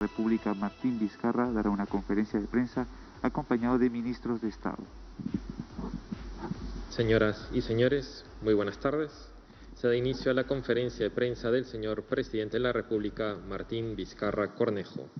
República Martín Vizcarra dará una conferencia de prensa acompañado de ministros de Estado. Señoras y señores, muy buenas tardes. Se da inicio a la conferencia de prensa del señor Presidente de la República, Martín Vizcarra Cornejo.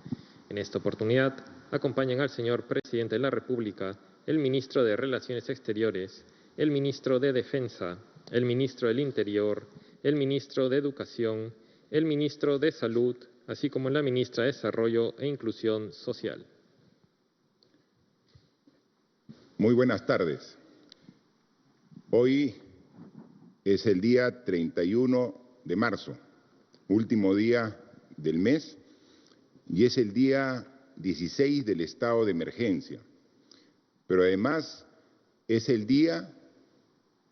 En esta oportunidad, acompañan al señor Presidente de la República, el Ministro de Relaciones Exteriores, el Ministro de Defensa, el Ministro del Interior, el Ministro de Educación, el Ministro de Salud, así como la Ministra de Desarrollo e Inclusión Social. Muy buenas tardes. Hoy es el día 31 de marzo, último día del mes, y es el día 16 del estado de emergencia. Pero además es el día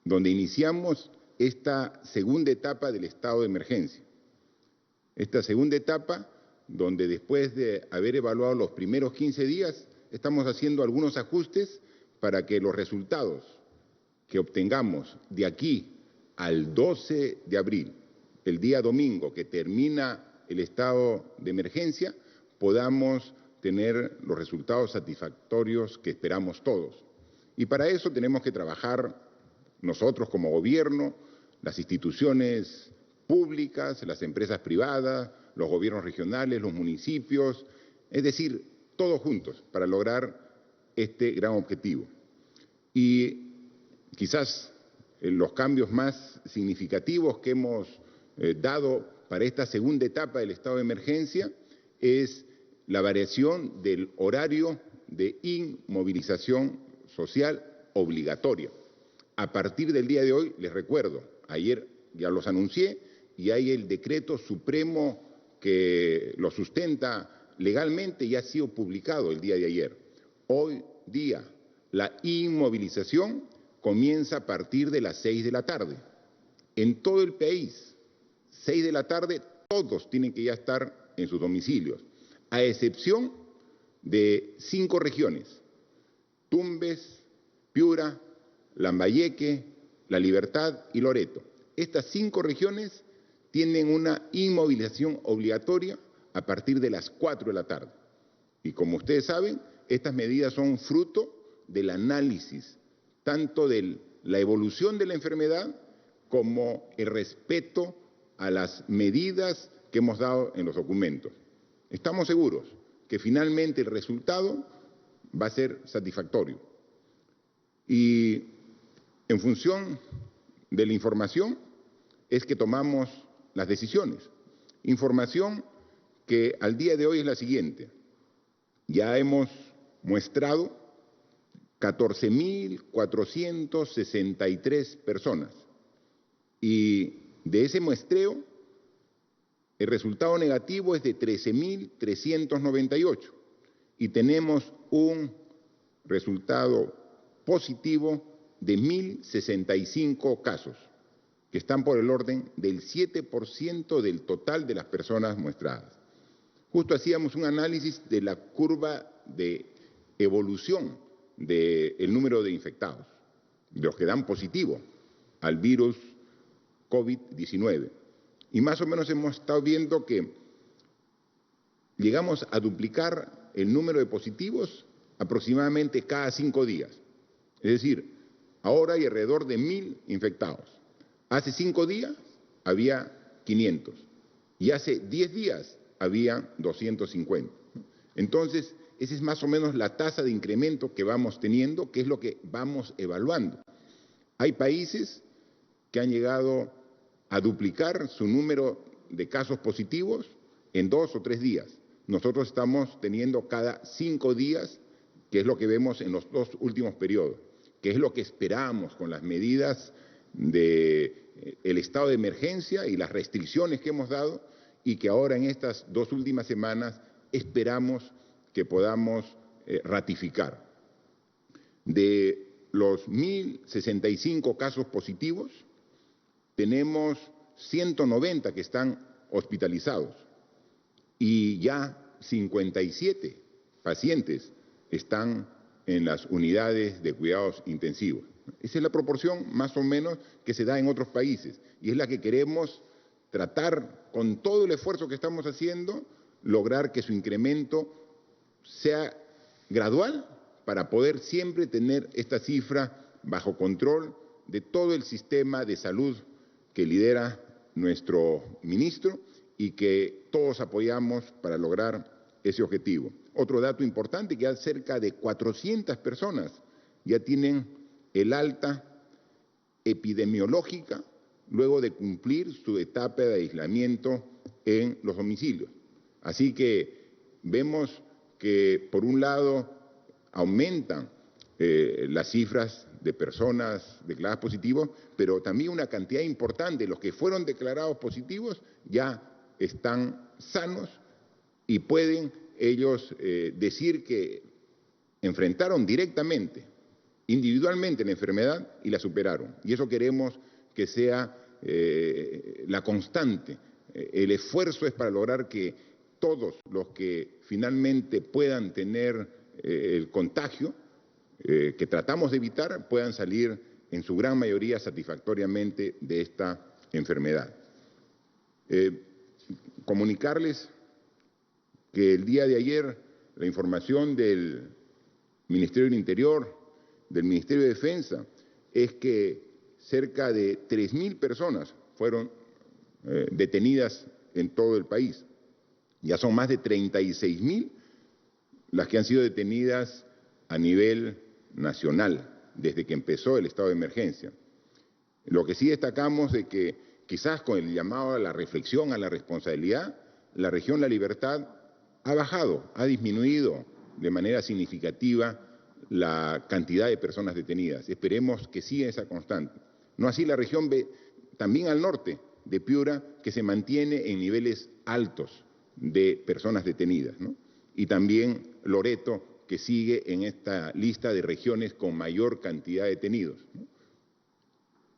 donde iniciamos esta segunda etapa del estado de emergencia. Esta segunda etapa donde después de haber evaluado los primeros 15 días, estamos haciendo algunos ajustes para que los resultados que obtengamos de aquí al 12 de abril, el día domingo que termina el estado de emergencia, podamos tener los resultados satisfactorios que esperamos todos. Y para eso tenemos que trabajar nosotros como gobierno, las instituciones públicas, las empresas privadas, los gobiernos regionales, los municipios, es decir, todos juntos para lograr este gran objetivo. Y quizás los cambios más significativos que hemos dado para esta segunda etapa del estado de emergencia es la variación del horario de inmovilización social obligatoria. A partir del día de hoy, les recuerdo, ayer ya los anuncié y hay el decreto supremo que lo sustenta legalmente y ha sido publicado el día de ayer. Hoy día, la inmovilización comienza a partir de las 6 de la tarde. En todo el país, 6 de la tarde, todos tienen que ya estar en sus domicilios, a excepción de 5 regiones: Tumbes, Piura, Lambayeque, La Libertad y Loreto. Estas 5 regiones tienen una inmovilización obligatoria a partir de las 4 de la tarde. Y como ustedes saben, estas medidas son fruto del análisis tanto de la evolución de la enfermedad como el respeto a las medidas que hemos dado en los documentos. Estamos seguros que finalmente el resultado va a ser satisfactorio. Y en función de la información es que tomamos las decisiones. Información que al día de hoy es la siguiente. Ya hemos muestrado 14.463 personas y de ese muestreo el resultado negativo es de 13.398 y tenemos un resultado positivo de 1.065 casos, que están por el orden del 7% del total de las personas muestradas. Justo hacíamos un análisis de la curva de evolución del número de infectados, de los que dan positivo al virus COVID-19. Y más o menos hemos estado viendo que llegamos a duplicar el número de positivos aproximadamente cada 5 días. Es decir, ahora hay alrededor de 1.000 infectados. Hace 5 días había 500 y hace 10 días había 250. Entonces, esa es más o menos la tasa de incremento que vamos teniendo, que es lo que vamos evaluando. Hay países que han llegado a duplicar su número de casos positivos en 2 o 3 días. Nosotros estamos teniendo cada 5 días, que es lo que vemos en los 2 últimos periodos, que es lo que esperamos con las medidas del estado de emergencia y las restricciones que hemos dado y que ahora en estas 2 últimas semanas esperamos que podamos ratificar. De los 1.065 casos positivos, tenemos 190 que están hospitalizados y ya 57 pacientes están en las unidades de cuidados intensivos. Esa es la proporción más o menos que se da en otros países y es la que queremos tratar con todo el esfuerzo que estamos haciendo lograr que su incremento sea gradual para poder siempre tener esta cifra bajo control de todo el sistema de salud que lidera nuestro ministro y que todos apoyamos para lograr ese objetivo. Otro dato importante, que ya cerca de 400 personas ya tienen el alta epidemiológica luego de cumplir su etapa de aislamiento en los domicilios. Así que vemos que, por un lado, aumentan las cifras de personas declaradas positivas, pero también una cantidad importante de los que fueron declarados positivos ya están sanos y pueden ellos decir que enfrentaron directamente, individualmente la enfermedad y la superaron. Y eso queremos que sea la constante. El esfuerzo es para lograr que todos los que finalmente puedan tener el contagio, que tratamos de evitar, puedan salir en su gran mayoría satisfactoriamente de esta enfermedad. Comunicarles que el día de ayer la información del Ministerio del Interior, del Ministerio de Defensa, es que cerca de 3.000 personas fueron detenidas en todo el país. Ya son más de 36.000 las que han sido detenidas a nivel nacional desde que empezó el estado de emergencia. Lo que sí destacamos es que quizás con el llamado a la reflexión, a la responsabilidad, la región La Libertad ha bajado, ha disminuido de manera significativa la cantidad de personas detenidas. Esperemos que siga esa constante. No así la región B, también al norte de Piura, que se mantiene en niveles altos de personas detenidas, ¿no? Y también Loreto, que sigue en esta lista de regiones con mayor cantidad de detenidos, ¿no?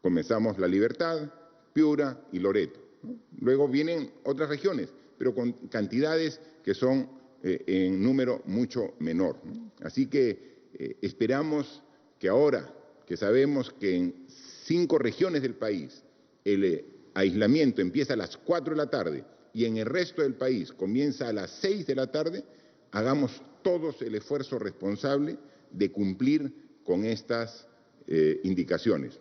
Comenzamos La Libertad, Piura y Loreto, ¿no? Luego vienen otras regiones, pero con cantidades que son en número mucho menor, ¿no? Así que esperamos que ahora que sabemos que en 5 regiones del país el aislamiento empieza a las 4 de la tarde y en el resto del país comienza a las 6 de la tarde, hagamos todos el esfuerzo responsable de cumplir con estas indicaciones.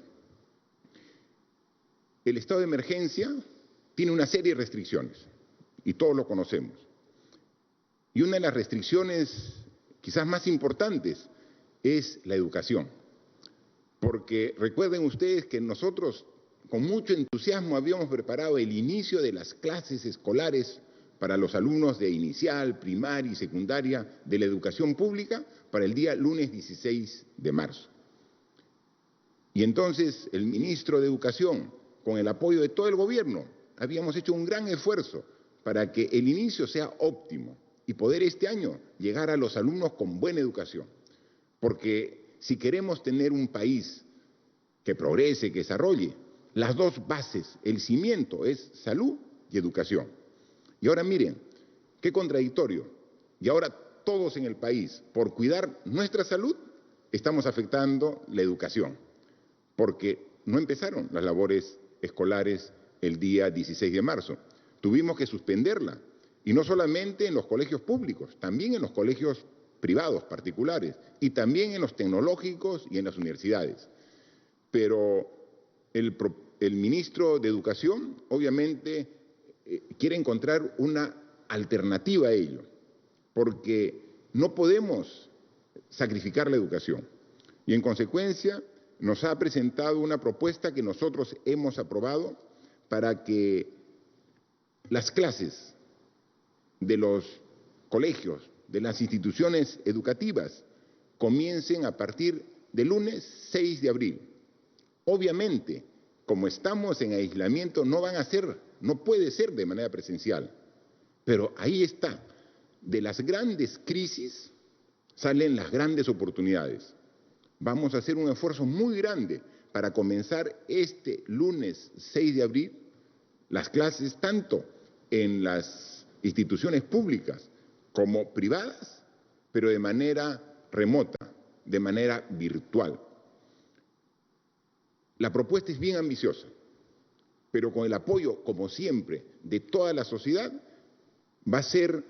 El estado de emergencia tiene una serie de restricciones y todos lo conocemos. Y una de las restricciones quizás más importantes es la educación. Porque recuerden ustedes que nosotros con mucho entusiasmo habíamos preparado el inicio de las clases escolares para los alumnos de inicial, primaria y secundaria de la educación pública para el día lunes 16 de marzo. Y entonces el ministro de Educación, con el apoyo de todo el gobierno, habíamos hecho un gran esfuerzo para que el inicio sea óptimo y poder este año llegar a los alumnos con buena educación. Porque si queremos tener un país que progrese, que desarrolle, las dos bases, el cimiento es salud y educación. Y ahora miren, qué contradictorio. Y ahora todos en el país, por cuidar nuestra salud, estamos afectando la educación, porque no empezaron las labores escolares el día 16 de marzo. Tuvimos que suspenderla, y no solamente en los colegios públicos, también en los colegios privados, particulares, y también en los tecnológicos y en las universidades. Pero el ministro de Educación, obviamente, quiere encontrar una alternativa a ello, porque no podemos sacrificar la educación. Y en consecuencia nos ha presentado una propuesta que nosotros hemos aprobado para que las clases de los colegios, de las instituciones educativas, comiencen a partir del lunes 6 de abril. Obviamente, como estamos en aislamiento, no puede ser de manera presencial, pero ahí está. De las grandes crisis salen las grandes oportunidades. Vamos a hacer un esfuerzo muy grande para comenzar este lunes 6 de abril las clases tanto en las instituciones públicas como privadas, pero de manera remota, de manera virtual. La propuesta es bien ambiciosa, pero con el apoyo, como siempre, de toda la sociedad, va a ser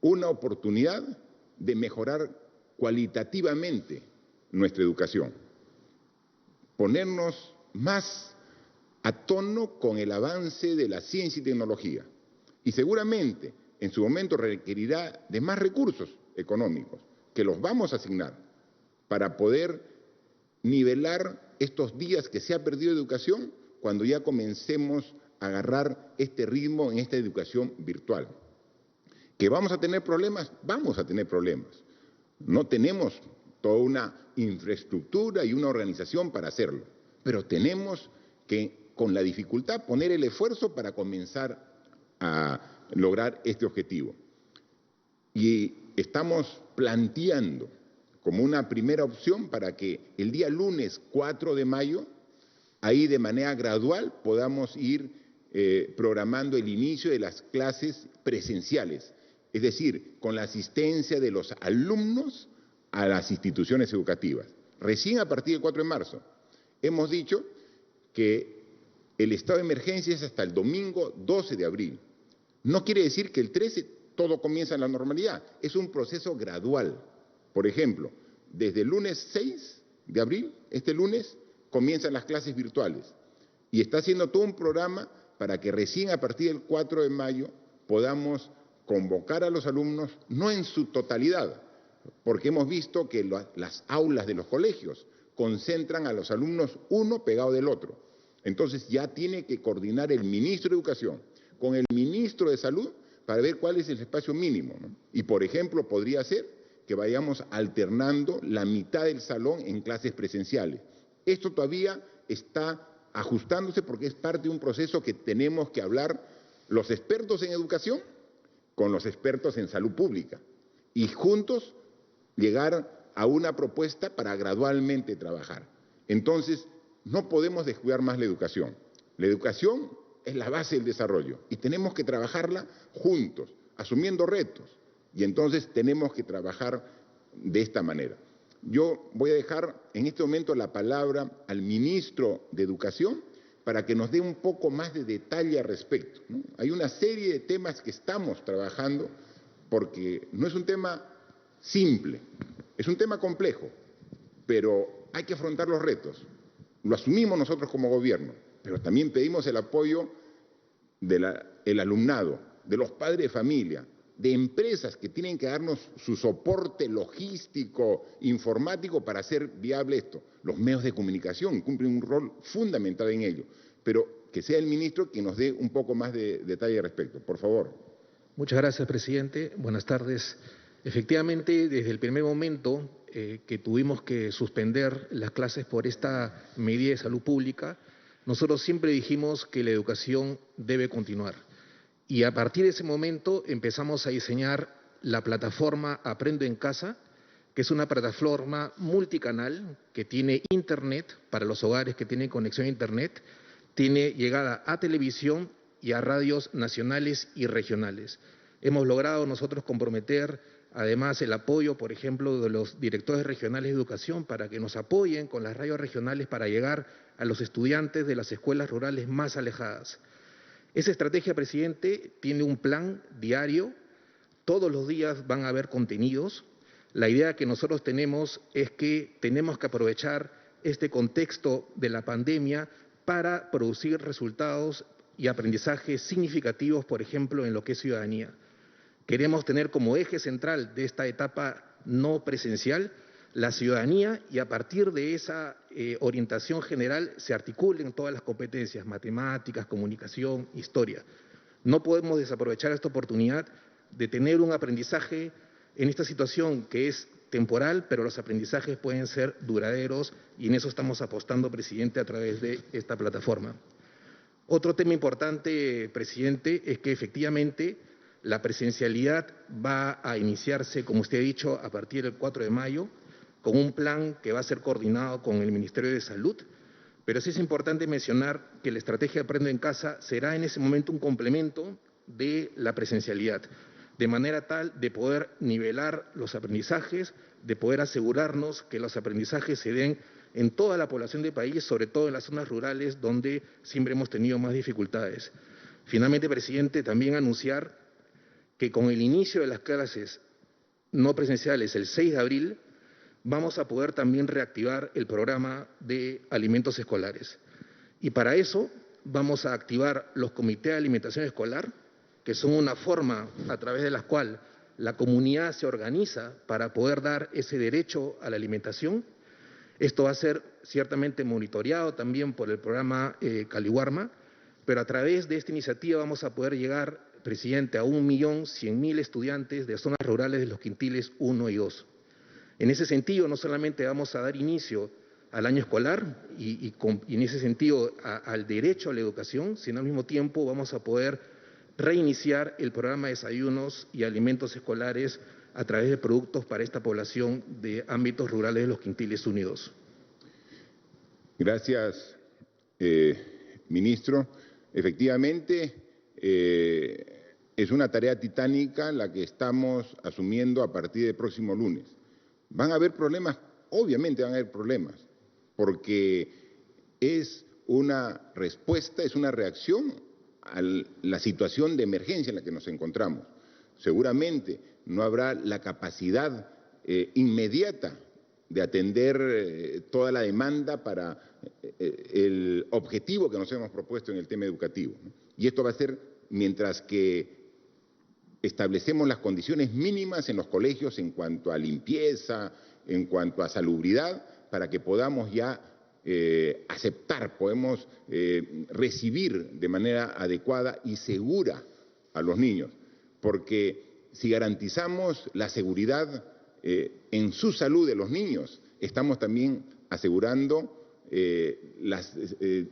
una oportunidad de mejorar cualitativamente nuestra educación, ponernos más a tono con el avance de la ciencia y tecnología. Y seguramente en su momento requerirá de más recursos económicos, que los vamos a asignar para poder nivelar estos días que se ha perdido educación cuando ya comencemos a agarrar este ritmo en esta educación virtual. ¿Que vamos a tener problemas? Vamos a tener problemas. No tenemos toda una infraestructura y una organización para hacerlo, pero tenemos que, con la dificultad, poner el esfuerzo para comenzar a lograr este objetivo. Y estamos planteando como una primera opción para que el día lunes 4 de mayo, ahí de manera gradual podamos ir programando el inicio de las clases presenciales, es decir, con la asistencia de los alumnos a las instituciones educativas. Recién a partir del 4 de marzo hemos dicho que el estado de emergencia es hasta el domingo 12 de abril. No quiere decir que el 13 todo comienza en la normalidad, es un proceso gradual. Por ejemplo, desde el lunes 6 de abril, este lunes, comienzan las clases virtuales y está haciendo todo un programa para que recién a partir del 4 de mayo podamos convocar a los alumnos, no en su totalidad, porque hemos visto que las aulas de los colegios concentran a los alumnos uno pegado del otro. Entonces ya tiene que coordinar el ministro de Educación con el ministro de Salud para ver cuál es el espacio mínimo, ¿no? Y, por ejemplo, podría ser que vayamos alternando la mitad del salón en clases presenciales. Esto todavía está ajustándose porque es parte de un proceso que tenemos que hablar los expertos en educación con los expertos en salud pública y juntos llegar a una propuesta para gradualmente trabajar. Entonces, no podemos descuidar más la educación. La educación es la base del desarrollo y tenemos que trabajarla juntos, asumiendo retos. Y entonces tenemos que trabajar de esta manera. Yo voy a dejar en este momento la palabra al ministro de Educación para que nos dé un poco más de detalle al respecto, ¿no? Hay una serie de temas que estamos trabajando porque no es un tema simple, es un tema complejo, pero hay que afrontar los retos. Lo asumimos nosotros como gobierno, pero también pedimos el apoyo del alumnado, de los padres de familia, de empresas que tienen que darnos su soporte logístico, informático para hacer viable esto. Los medios de comunicación cumplen un rol fundamental en ello, pero que sea el ministro quien nos dé un poco más de detalle al respecto. Por favor. Muchas gracias, presidente. Buenas tardes. Efectivamente, desde el primer momento que tuvimos que suspender las clases por esta medida de salud pública, nosotros siempre dijimos que la educación debe continuar. Y a partir de ese momento empezamos a diseñar la plataforma Aprendo en Casa, que es una plataforma multicanal que tiene internet para los hogares que tienen conexión a internet, tiene llegada a televisión y a radios nacionales y regionales. Hemos logrado nosotros comprometer además el apoyo, por ejemplo, de los directores regionales de educación para que nos apoyen con las radios regionales para llegar a los estudiantes de las escuelas rurales más alejadas. Esa estrategia, presidente, tiene un plan diario, todos los días van a haber contenidos. La idea que nosotros tenemos es que tenemos que aprovechar este contexto de la pandemia para producir resultados y aprendizajes significativos, por ejemplo, en lo que es ciudadanía. Queremos tener como eje central de esta etapa no presencial la ciudadanía y a partir de esa orientación general se articulen todas las competencias, matemáticas, comunicación, historia. No podemos desaprovechar esta oportunidad de tener un aprendizaje en esta situación que es temporal, pero los aprendizajes pueden ser duraderos y en eso estamos apostando, presidente, a través de esta plataforma. Otro tema importante, presidente, es que efectivamente la presencialidad va a iniciarse, como usted ha dicho, a partir del 4 de mayo, con un plan que va a ser coordinado con el Ministerio de Salud, pero sí es importante mencionar que la estrategia Aprendo en Casa será en ese momento un complemento de la presencialidad, de manera tal de poder nivelar los aprendizajes, de poder asegurarnos que los aprendizajes se den en toda la población del país, sobre todo en las zonas rurales donde siempre hemos tenido más dificultades. Finalmente, presidente, también anunciar que con el inicio de las clases no presenciales el 6 de abril, vamos a poder también reactivar el programa de alimentos escolares. Y para eso vamos a activar los comités de alimentación escolar, que son una forma a través de la cual la comunidad se organiza para poder dar ese derecho a la alimentación. Esto va a ser ciertamente monitoreado también por el programa Caliwarma, pero a través de esta iniciativa vamos a poder llegar, presidente, a 1.100.000 estudiantes de zonas rurales de los quintiles 1 y 2. En ese sentido, no solamente vamos a dar inicio al año escolar y en ese sentido al derecho a la educación, sino al mismo tiempo vamos a poder reiniciar el programa de desayunos y alimentos escolares a través de productos para esta población de ámbitos rurales de los quintiles 1 y 2. Gracias, ministro. Efectivamente, es una tarea titánica la que estamos asumiendo a partir del próximo lunes. Van a haber problemas, obviamente van a haber problemas, porque es una respuesta, es una reacción a la situación de emergencia en la que nos encontramos. Seguramente no habrá la capacidad inmediata de atender toda la demanda para el objetivo que nos hemos propuesto en el tema educativo, ¿no? Y esto va a ser mientras que establecemos las condiciones mínimas en los colegios en cuanto a limpieza, en cuanto a salubridad, para que podamos ya aceptar, podemos recibir de manera adecuada y segura a los niños. Porque si garantizamos la seguridad en su salud de los niños, estamos también asegurando,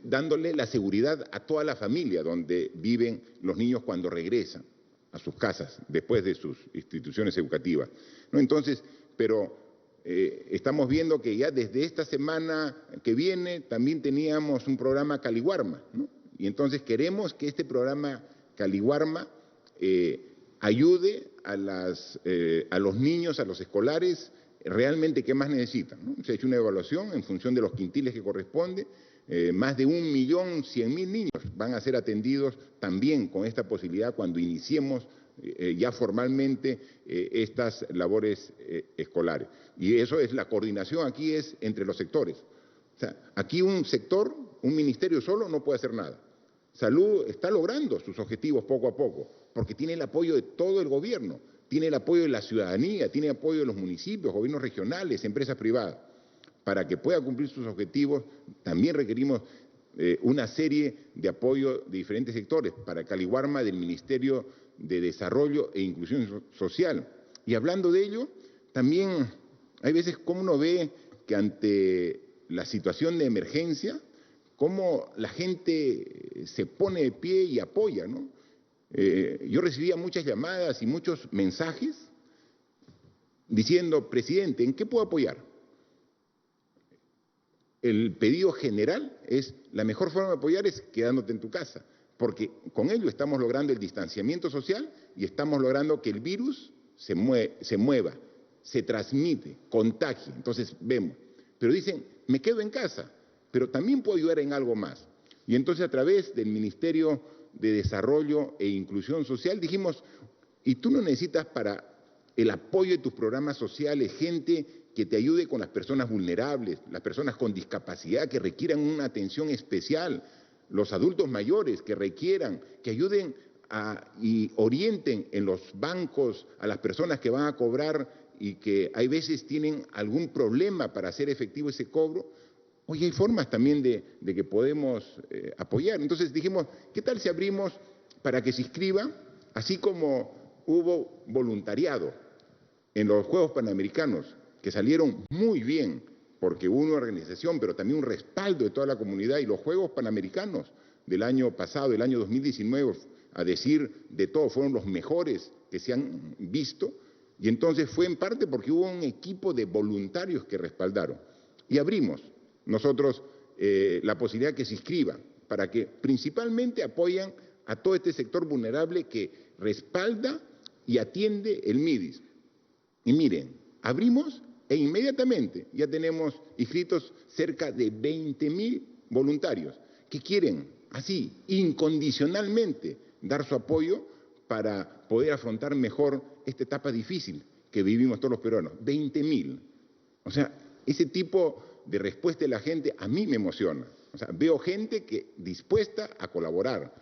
dándole la seguridad a toda la familia donde viven los niños cuando regresan a sus casas, después de sus instituciones educativas, ¿no? Entonces, pero estamos viendo que ya desde esta semana que viene también teníamos un programa Caliwarma, ¿no? Y entonces queremos que este programa Caliwarma ayude a los niños, a los escolares, realmente qué más necesitan, ¿no? Se ha hecho una evaluación en función de los quintiles que corresponde. Más de 1.100.000 niños van a ser atendidos también con esta posibilidad cuando iniciemos ya formalmente estas labores escolares. Y eso es, la coordinación aquí es entre los sectores. O sea, aquí un sector, un ministerio solo no puede hacer nada. Salud está logrando sus objetivos poco a poco, porque tiene el apoyo de todo el gobierno, tiene el apoyo de la ciudadanía, tiene el apoyo de los municipios, gobiernos regionales, empresas privadas. Para que pueda cumplir sus objetivos, también requerimos una serie de apoyo de diferentes sectores, para Caliwarma del Ministerio de Desarrollo e Inclusión Social. Y hablando de ello, también hay veces como uno ve que ante la situación de emergencia, cómo la gente se pone de pie y apoya, ¿no? Yo recibía muchas llamadas y muchos mensajes diciendo, presidente, ¿en qué puedo apoyar? El pedido general es, la mejor forma de apoyar es quedándote en tu casa, porque con ello estamos logrando el distanciamiento social y estamos logrando que el virus se mueva, se transmite, contagie. Entonces vemos, pero dicen, me quedo en casa, pero también puedo ayudar en algo más. Y entonces a través del Ministerio de Desarrollo e Inclusión Social dijimos, y tú no necesitas para el apoyo de tus programas sociales gente que te ayude con las personas vulnerables, las personas con discapacidad que requieran una atención especial, los adultos mayores que requieran, que ayuden y orienten en los bancos a las personas que van a cobrar y que hay veces tienen algún problema para hacer efectivo ese cobro. Oye, hay formas también de que podemos apoyar. Entonces dijimos, ¿qué tal si abrimos para que se inscriba, así como hubo voluntariado en los Juegos Panamericanos, que salieron muy bien, porque hubo una organización, pero también un respaldo de toda la comunidad, y los Juegos Panamericanos del año pasado, del año 2019, a decir de todo, fueron los mejores que se han visto, y entonces fue en parte porque hubo un equipo de voluntarios que respaldaron. Y abrimos nosotros la posibilidad que se inscriban, para que principalmente apoyan a todo este sector vulnerable que respalda y atiende el MIDIS. Y miren, abrimos e inmediatamente ya tenemos inscritos cerca de 20.000 voluntarios que quieren así, incondicionalmente, dar su apoyo para poder afrontar mejor esta etapa difícil que vivimos todos los peruanos. 20.000. O sea, ese tipo de respuesta de la gente a mí me emociona. O sea, veo gente dispuesta a colaborar,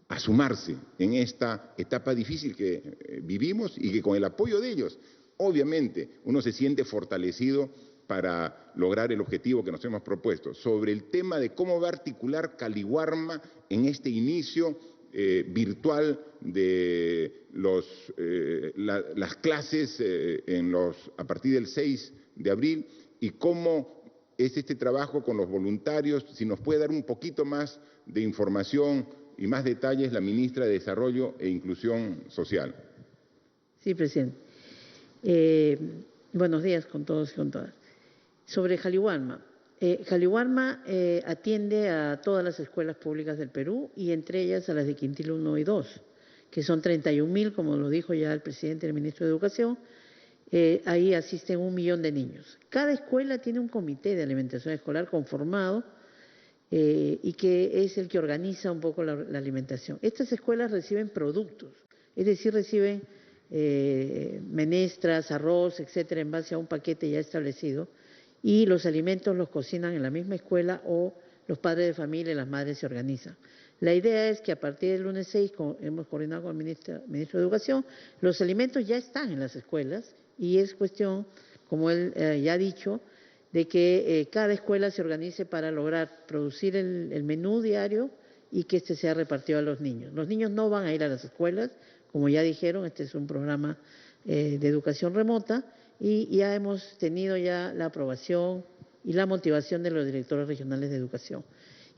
a sumarse en esta etapa difícil que vivimos y que con el apoyo de ellos, obviamente, uno se siente fortalecido para lograr el objetivo que nos hemos propuesto. Sobre el tema de cómo va a articular Caliwarma en este inicio virtual de las clases a partir del 6 de abril y cómo es este trabajo con los voluntarios, si nos puede dar un poquito más de información y más detalles la ministra de Desarrollo e Inclusión Social. Sí, presidente. Buenos días con todos y con todas. Sobre Caliwarma. Caliwarma atiende a todas las escuelas públicas del Perú y entre ellas a las de Quintil 1 y 2, que son 31.000, como lo dijo ya el presidente y el ministro de Educación. Ahí asisten 1 millón de niños. Cada escuela tiene un comité de alimentación escolar conformado y que es el que organiza un poco la alimentación. Estas escuelas reciben productos, es decir, reciben menestras, arroz, etcétera, en base a un paquete ya establecido, y los alimentos los cocinan en la misma escuela o los padres de familia y las madres se organizan. La idea es que a partir del lunes 6, hemos coordinado con el ministro de Educación, los alimentos ya están en las escuelas y es cuestión, como él ya ha dicho, de que cada escuela se organice para lograr producir el menú diario y que este sea repartido a los niños. Los niños no van a ir a las escuelas, como ya dijeron, este es un programa de educación remota y ya hemos tenido ya la aprobación y la motivación de los directores regionales de educación.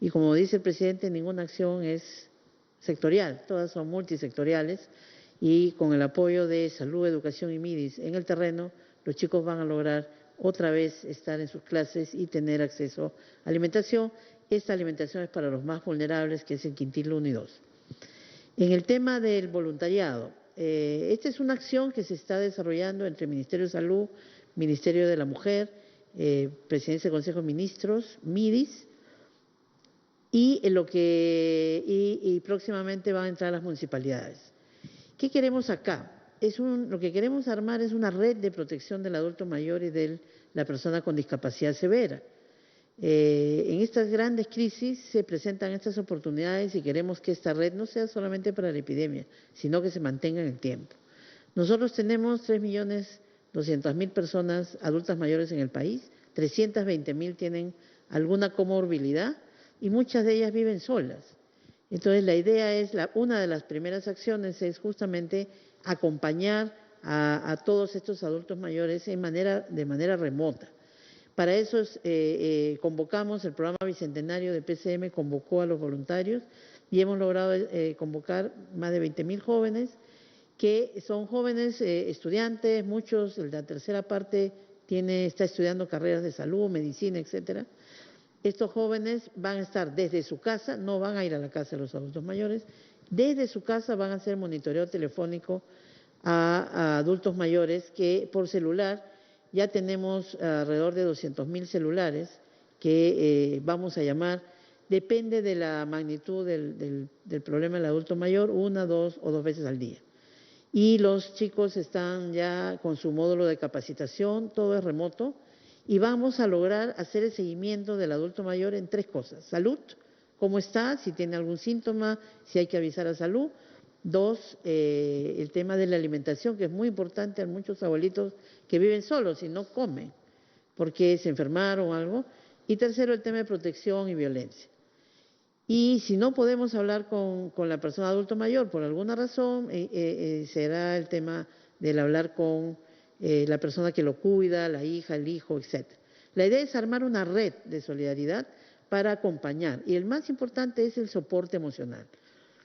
Y como dice el presidente, ninguna acción es sectorial, todas son multisectoriales y con el apoyo de Salud, Educación y MIDIS en el terreno, los chicos van a lograr otra vez estar en sus clases y tener acceso a alimentación. Esta alimentación es para los más vulnerables, que es el Quintil 1 y 2. En el tema del voluntariado, esta es una acción que se está desarrollando entre el Ministerio de Salud, Ministerio de la Mujer, Presidencia del Consejo de Ministros, MIDIS, y próximamente van a entrar las municipalidades. ¿Qué queremos acá? Lo que queremos armar es una red de protección del adulto mayor y de la persona con discapacidad severa. En estas grandes crisis se presentan estas oportunidades y queremos que esta red no sea solamente para la epidemia, sino que se mantenga en el tiempo. Nosotros tenemos 3.200.000 personas adultas mayores en el país, 320.000 tienen alguna comorbilidad y muchas de ellas viven solas. Entonces la idea es, una de las primeras acciones es justamente acompañar a todos estos adultos mayores de manera remota. Para eso convocamos, el programa Bicentenario de PCM convocó a los voluntarios y hemos logrado convocar más de 20.000 jóvenes, que son jóvenes estudiantes, muchos, la tercera parte está estudiando carreras de salud, medicina, etcétera. Estos jóvenes van a estar desde su casa, no van a ir a la casa de los adultos mayores, desde su casa van a hacer monitoreo telefónico a adultos mayores que por celular. Ya tenemos alrededor de 200.000 celulares que vamos a llamar, depende de la magnitud del problema del adulto mayor, 1, 2 o 2 veces al día. Y los chicos están ya con su módulo de capacitación, todo es remoto, y vamos a lograr hacer el seguimiento del adulto mayor en 3 cosas. Salud, cómo está, si tiene algún síntoma, si hay que avisar a salud. 2, el tema de la alimentación, que es muy importante. Hay muchos abuelitos que viven solos y no comen porque se enfermaron o algo. Y 3, el tema de protección y violencia. Y si no podemos hablar con la persona adulto mayor por alguna razón, será el tema del hablar con la persona que lo cuida, la hija, el hijo, etc. La idea es armar una red de solidaridad para acompañar. Y el más importante es el soporte emocional.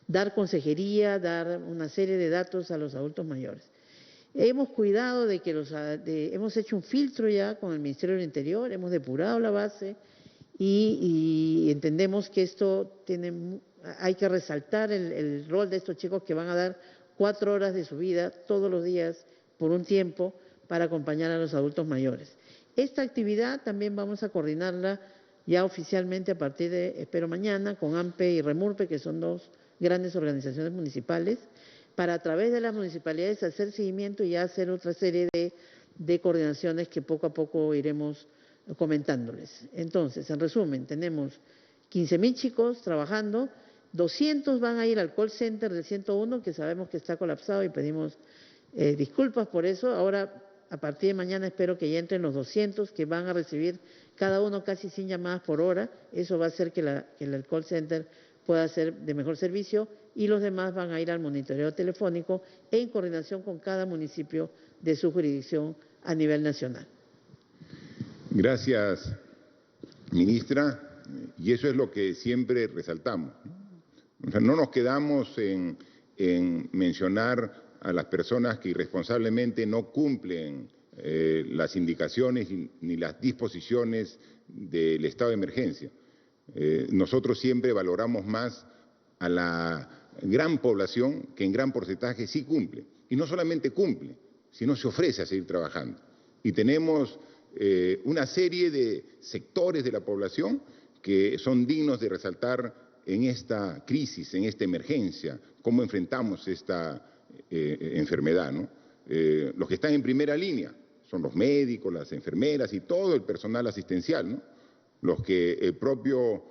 Dar consejería, dar una serie de datos a los adultos mayores. Hemos cuidado de que hemos hecho un filtro ya con el Ministerio del Interior, hemos depurado la base y entendemos que hay que resaltar el rol de estos chicos que van a dar 4 horas de su vida todos los días por un tiempo para acompañar a los adultos mayores. Esta actividad también vamos a coordinarla ya oficialmente a partir de, espero mañana, con AMPE y REMURPE, que son 2 grandes organizaciones municipales, para a través de las municipalidades hacer seguimiento y hacer otra serie de coordinaciones que poco a poco iremos comentándoles. Entonces, en resumen, tenemos 15.000 chicos trabajando, 200 van a ir al call center del 101, que sabemos que está colapsado y pedimos disculpas por eso. Ahora, a partir de mañana espero que ya entren los 200 que van a recibir cada uno casi 100 llamadas por hora. Eso va a hacer que el call center pueda ser de mejor servicio y los demás van a ir al monitoreo telefónico en coordinación con cada municipio de su jurisdicción a nivel nacional. Gracias, ministra. Y eso es lo que siempre resaltamos. O sea, no nos quedamos en mencionar a las personas que irresponsablemente no cumplen las indicaciones ni las disposiciones del estado de emergencia. Nosotros siempre valoramos más a la gran población que en gran porcentaje sí cumple. Y no solamente cumple, sino se ofrece a seguir trabajando. Y tenemos una serie de sectores de la población que son dignos de resaltar en esta crisis, en esta emergencia, cómo enfrentamos esta enfermedad, ¿no? Los que están en primera línea son los médicos, las enfermeras y todo el personal asistencial, ¿no? Los que el propio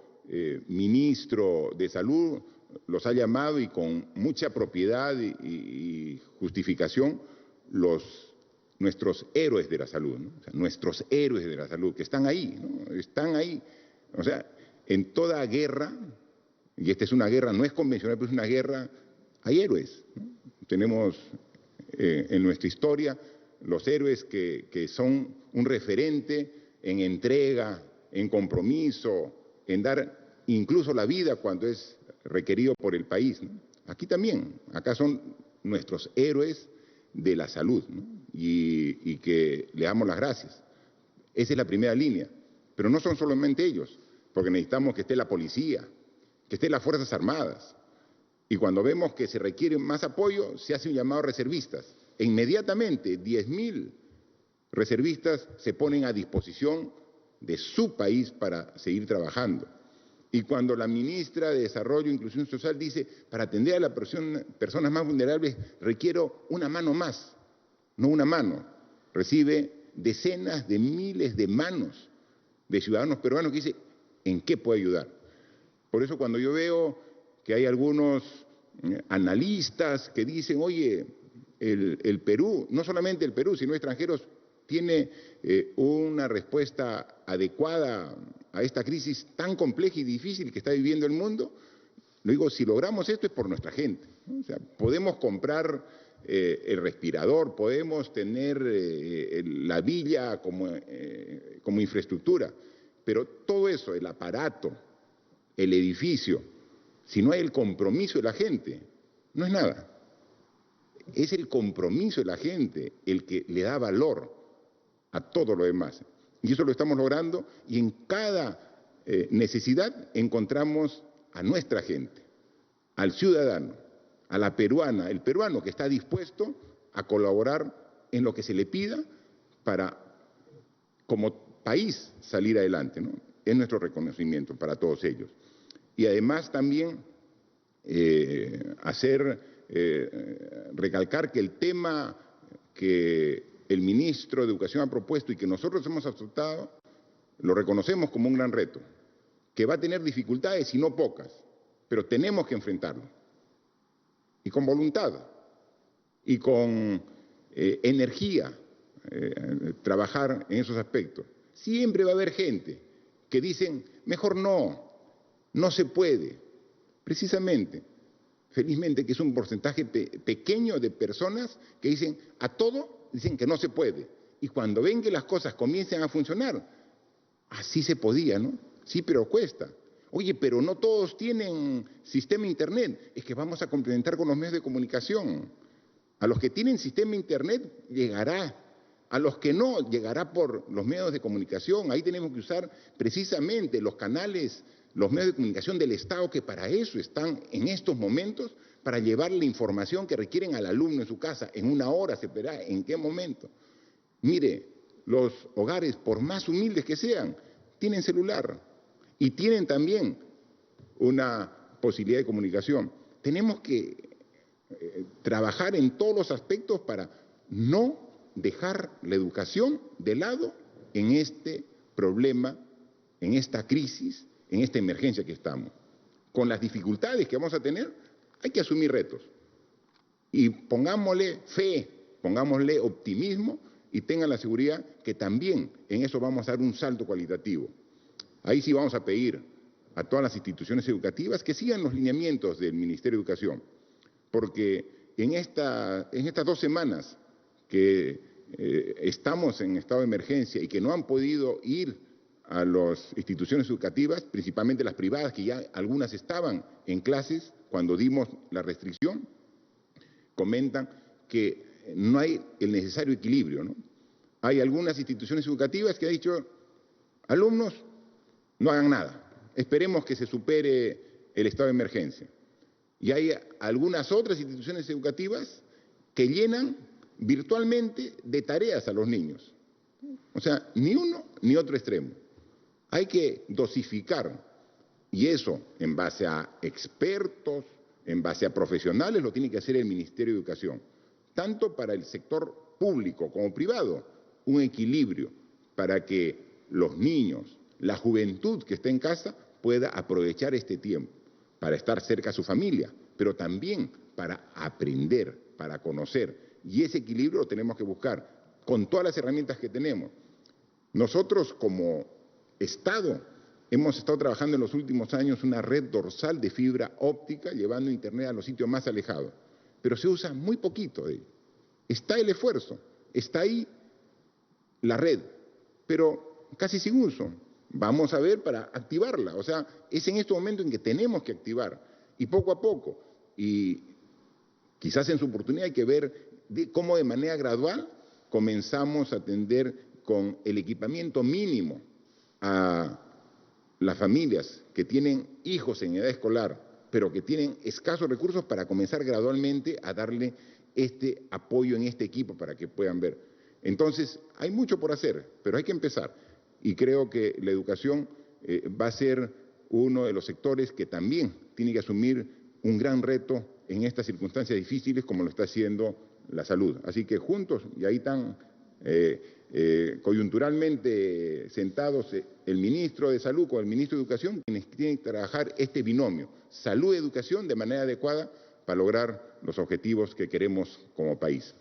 ministro de Salud los ha llamado y con mucha propiedad y justificación nuestros héroes de la salud, ¿no? O sea, nuestros héroes de la salud, que están ahí, ¿no? Están ahí. O sea, en toda guerra, y esta es una guerra, no es convencional, pero es una guerra, hay héroes, ¿no? Tenemos en nuestra historia los héroes que son un referente en entrega, en compromiso, en dar incluso la vida cuando es requerido por el país, ¿no? Aquí también, acá son nuestros héroes de la salud, ¿no? Y que le damos las gracias. Esa es la primera línea, pero no son solamente ellos, porque necesitamos que esté la policía, que estén las Fuerzas Armadas. Y cuando vemos que se requiere más apoyo, se hace un llamado a reservistas. E inmediatamente 10.000 reservistas se ponen a disposición de su país para seguir trabajando. Y cuando la ministra de Desarrollo e Inclusión Social dice, para atender a las personas más vulnerables requiero una mano más, no una mano, recibe decenas de miles de manos de ciudadanos peruanos que dicen, ¿en qué puede ayudar? Por eso cuando yo veo que hay algunos analistas que dicen, oye, el Perú, no solamente el Perú, sino extranjeros, tiene una respuesta adecuada a esta crisis tan compleja y difícil que está viviendo el mundo, lo digo, si logramos esto es por nuestra gente, ¿no? O sea, podemos comprar el respirador, podemos tener la villa como infraestructura, pero todo eso, el aparato, el edificio, si no hay el compromiso de la gente, no es nada. Es el compromiso de la gente el que le da valor a todo lo demás. Y eso lo estamos logrando y en cada necesidad encontramos a nuestra gente, al ciudadano, a la peruana, el peruano que está dispuesto a colaborar en lo que se le pida para, como país, salir adelante, ¿no? Es nuestro reconocimiento para todos ellos. Y además también recalcar que el tema que el ministro de Educación ha propuesto y que nosotros hemos aceptado, lo reconocemos como un gran reto, que va a tener dificultades y no pocas, pero tenemos que enfrentarlo. Y con voluntad, y con energía, trabajar en esos aspectos. Siempre va a haber gente que dicen, mejor no se puede. Precisamente, felizmente que es un porcentaje pequeño de personas que dicen a todo, dicen que no se puede. Y cuando ven que las cosas comiencen a funcionar, así se podía, ¿no? Sí, pero cuesta. Oye, pero no todos tienen sistema internet. Es que vamos a complementar con los medios de comunicación. A los que tienen sistema internet llegará. A los que no, llegará por los medios de comunicación. Ahí tenemos que usar precisamente los canales, los medios de comunicación del Estado, que para eso están en estos momentos, para llevar la información que requieren al alumno en su casa. En una hora se verá en qué momento. Mire, los hogares, por más humildes que sean, tienen celular. Y tienen también una posibilidad de comunicación. Tenemos que trabajar en todos los aspectos para no dejar la educación de lado en este problema, en esta crisis, en esta emergencia que estamos. Con las dificultades que vamos a tener, hay que asumir retos. Y pongámosle fe, pongámosle optimismo y tengan la seguridad que también en eso vamos a dar un salto cualitativo. Ahí sí vamos a pedir a todas las instituciones educativas que sigan los lineamientos del Ministerio de Educación, porque en estas 2 semanas que estamos en estado de emergencia y que no han podido ir a las instituciones educativas, principalmente las privadas, que ya algunas estaban en clases cuando dimos la restricción, comentan que no hay el necesario equilibrio, ¿no? Hay algunas instituciones educativas que han dicho, alumnos, no hagan nada, esperemos que se supere el estado de emergencia. Y hay algunas otras instituciones educativas que llenan virtualmente de tareas a los niños. O sea, ni uno ni otro extremo. Hay que dosificar, y eso en base a expertos, en base a profesionales, lo tiene que hacer el Ministerio de Educación, tanto para el sector público como privado, un equilibrio para que los niños, la juventud que está en casa pueda aprovechar este tiempo para estar cerca a su familia, pero también para aprender, para conocer. Y ese equilibrio lo tenemos que buscar con todas las herramientas que tenemos. Nosotros como Estado hemos estado trabajando en los últimos años una red dorsal de fibra óptica, llevando Internet a los sitios más alejados, pero se usa muy poquito de ello. Está el esfuerzo, está ahí la red, pero casi sin uso. Vamos a ver para activarla, o sea, es en este momento en que tenemos que activar, y poco a poco, y quizás en su oportunidad hay que ver cómo de manera gradual comenzamos a atender con el equipamiento mínimo a las familias que tienen hijos en edad escolar, pero que tienen escasos recursos, para comenzar gradualmente a darle este apoyo en este equipo para que puedan ver. Entonces, hay mucho por hacer, pero hay que empezar. Y creo que la educación va a ser uno de los sectores que también tiene que asumir un gran reto en estas circunstancias difíciles, como lo está haciendo la salud. Así que juntos, y ahí están coyunturalmente sentados el ministro de Salud con el ministro de Educación, quienes tienen que trabajar este binomio, salud-educación, de manera adecuada para lograr los objetivos que queremos como país.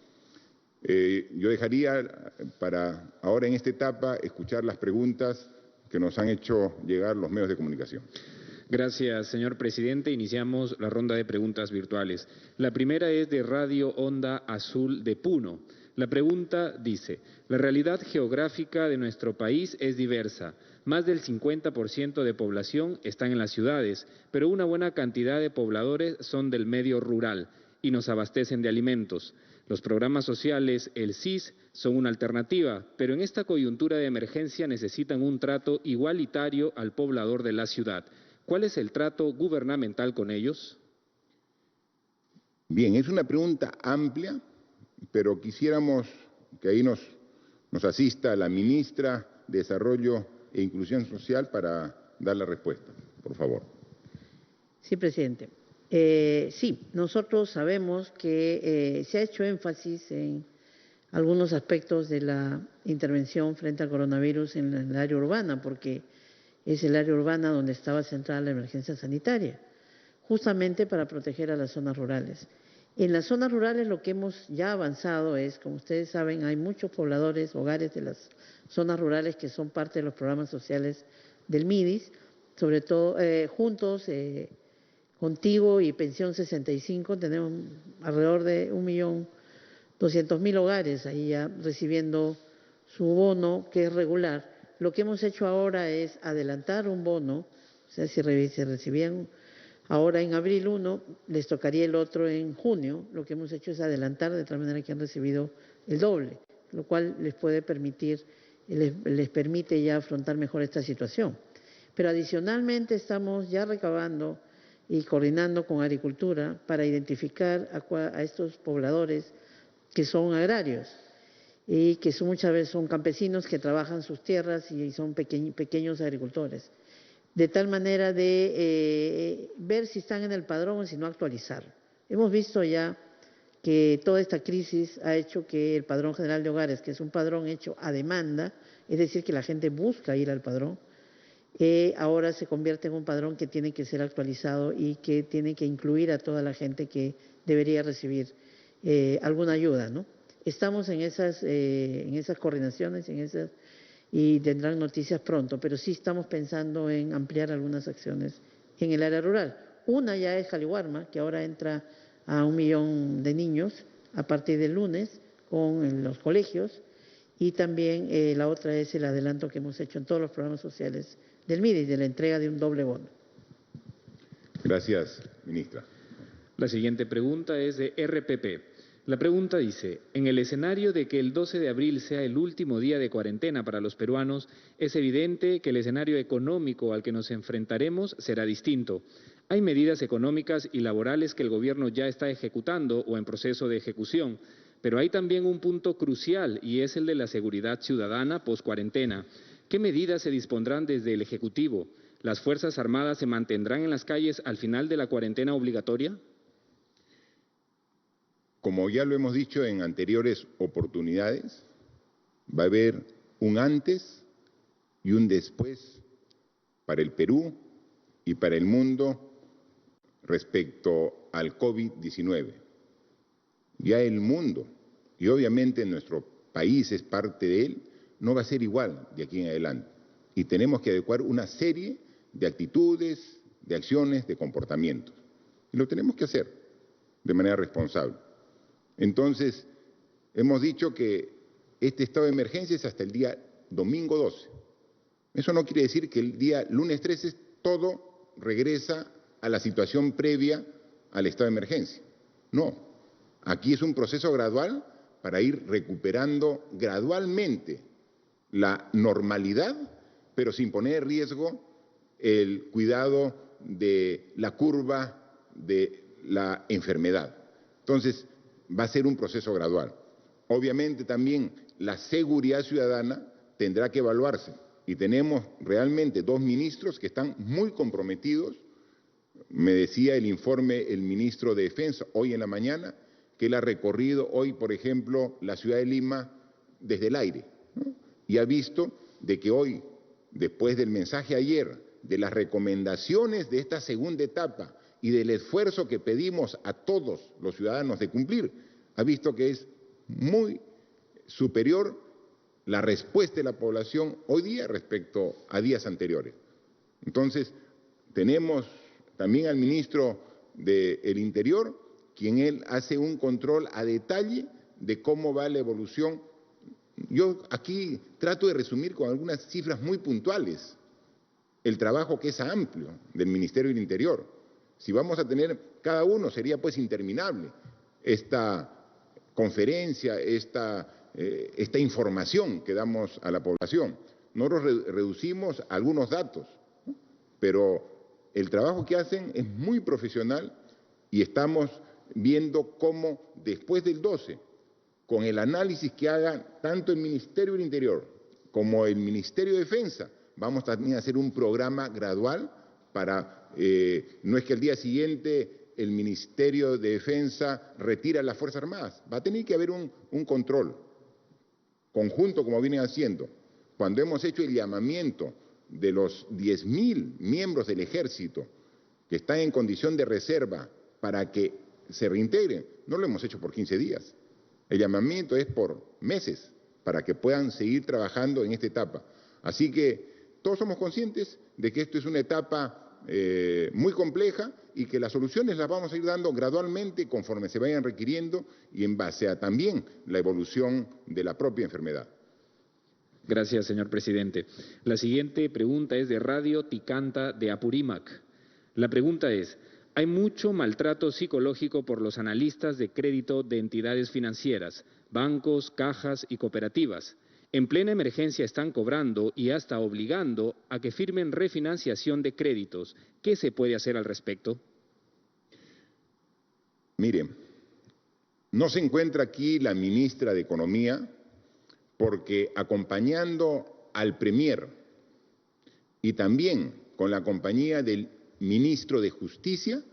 Yo dejaría para ahora, en esta etapa, escuchar las preguntas que nos han hecho llegar los medios de comunicación. Gracias, señor presidente. Iniciamos la ronda de preguntas virtuales. La primera es de Radio Onda Azul de Puno. La pregunta dice: la realidad geográfica de nuestro país es diversa. Más del 50% de población están en las ciudades, pero una buena cantidad de pobladores son del medio rural y nos abastecen de alimentos. Los programas sociales, el SIS, son una alternativa, pero en esta coyuntura de emergencia necesitan un trato igualitario al poblador de la ciudad. ¿Cuál es el trato gubernamental con ellos? Bien, es una pregunta amplia, pero quisiéramos que ahí nos asista la ministra de Desarrollo e Inclusión Social para dar la respuesta, por favor. Sí, presidente. Sí, nosotros sabemos que se ha hecho énfasis en algunos aspectos de la intervención frente al coronavirus en el área urbana, porque es el área urbana donde estaba centrada la emergencia sanitaria, justamente para proteger a las zonas rurales. En las zonas rurales lo que hemos ya avanzado es, como ustedes saben, hay muchos pobladores, hogares de las zonas rurales que son parte de los programas sociales del MIDIS, sobre todo juntos, Contigo y Pensión 65, tenemos alrededor de 1.200.000 hogares ahí ya recibiendo su bono, que es regular. Lo que hemos hecho ahora es adelantar un bono, o sea, si recibían ahora en abril uno, les tocaría el otro en junio. Lo que hemos hecho es adelantar de tal manera que han recibido el doble, lo cual les puede permitir, les permite ya afrontar mejor esta situación. Pero adicionalmente estamos ya recabando y coordinando con Agricultura para identificar a estos pobladores que son agrarios y que muchas veces son campesinos que trabajan sus tierras y son pequeños agricultores, de tal manera de ver si están en el padrón o si no actualizar. Hemos visto ya que toda esta crisis ha hecho que el Padrón General de Hogares, que es un padrón hecho a demanda, es decir, que la gente busca ir al padrón, ahora se convierte en un padrón que tiene que ser actualizado y que tiene que incluir a toda la gente que debería recibir alguna ayuda, ¿no? Estamos en esas coordinaciones, y tendrán noticias pronto, pero sí estamos pensando en ampliar algunas acciones en el área rural. Una ya es Jaliwarma, que ahora entra a 1 millón de niños a partir del lunes con los colegios, y también la otra es el adelanto que hemos hecho en todos los programas sociales del MIDI, de la entrega de un doble bono. Gracias, ministra. La siguiente pregunta es de RPP. La pregunta dice, en el escenario de que el 12 de abril sea el último día de cuarentena para los peruanos, es evidente que el escenario económico al que nos enfrentaremos será distinto. Hay medidas económicas y laborales que el gobierno ya está ejecutando o en proceso de ejecución, pero hay también un punto crucial y es el de la seguridad ciudadana post-cuarentena. ¿Qué medidas se dispondrán desde el Ejecutivo? ¿Las Fuerzas Armadas se mantendrán en las calles al final de la cuarentena obligatoria? Como ya lo hemos dicho en anteriores oportunidades, va a haber un antes y un después para el Perú y para el mundo respecto al COVID-19. Ya el mundo, y obviamente nuestro país es parte de él, no va a ser igual de aquí en adelante. Y tenemos que adecuar una serie de actitudes, de acciones, de comportamientos. Y lo tenemos que hacer de manera responsable. Entonces, hemos dicho que este estado de emergencia es hasta el día domingo 12. Eso no quiere decir que el día lunes 13 todo regresa a la situación previa al estado de emergencia. No, aquí es un proceso gradual para ir recuperando gradualmente la normalidad, pero sin poner en riesgo el cuidado de la curva de la enfermedad. Entonces, va a ser un proceso gradual. Obviamente también la seguridad ciudadana tendrá que evaluarse y tenemos realmente 2 ministros que están muy comprometidos. Me decía el informe el ministro de Defensa hoy en la mañana que él ha recorrido hoy, por ejemplo, la ciudad de Lima desde el aire, ¿no? Y ha visto de que hoy, después del mensaje ayer, de las recomendaciones de esta segunda etapa y del esfuerzo que pedimos a todos los ciudadanos de cumplir, ha visto que es muy superior la respuesta de la población hoy día respecto a días anteriores. Entonces, tenemos también al ministro del Interior, quien él hace un control a detalle de cómo va la evolución. Yo aquí trato de resumir con algunas cifras muy puntuales el trabajo que es amplio del Ministerio del Interior. Si vamos a tener cada uno, sería pues interminable esta conferencia, esta información que damos a la población. Nosotros reducimos algunos datos, ¿no? Pero el trabajo que hacen es muy profesional y estamos viendo cómo después del 12, con el análisis que haga tanto el Ministerio del Interior como el Ministerio de Defensa, vamos también a hacer un programa gradual para, no es que al día siguiente el Ministerio de Defensa retira las Fuerzas Armadas, va a tener que haber un control conjunto como vienen haciendo. Cuando hemos hecho el llamamiento de los 10.000 miembros del Ejército que están en condición de reserva para que se reintegren, no lo hemos hecho por 15 días. El llamamiento es por meses para que puedan seguir trabajando en esta etapa. Así que todos somos conscientes de que esto es una etapa muy compleja y que las soluciones las vamos a ir dando gradualmente conforme se vayan requiriendo y en base a también la evolución de la propia enfermedad. Gracias, señor presidente. La siguiente pregunta es de Radio Ticanta de Apurímac. La pregunta es, hay mucho maltrato psicológico por los analistas de crédito de entidades financieras, bancos, cajas y cooperativas. En plena emergencia están cobrando y hasta obligando a que firmen refinanciación de créditos. ¿Qué se puede hacer al respecto? Miren, no se encuentra aquí la ministra de Economía porque acompañando al Premier y también con la compañía del ministro de Justicia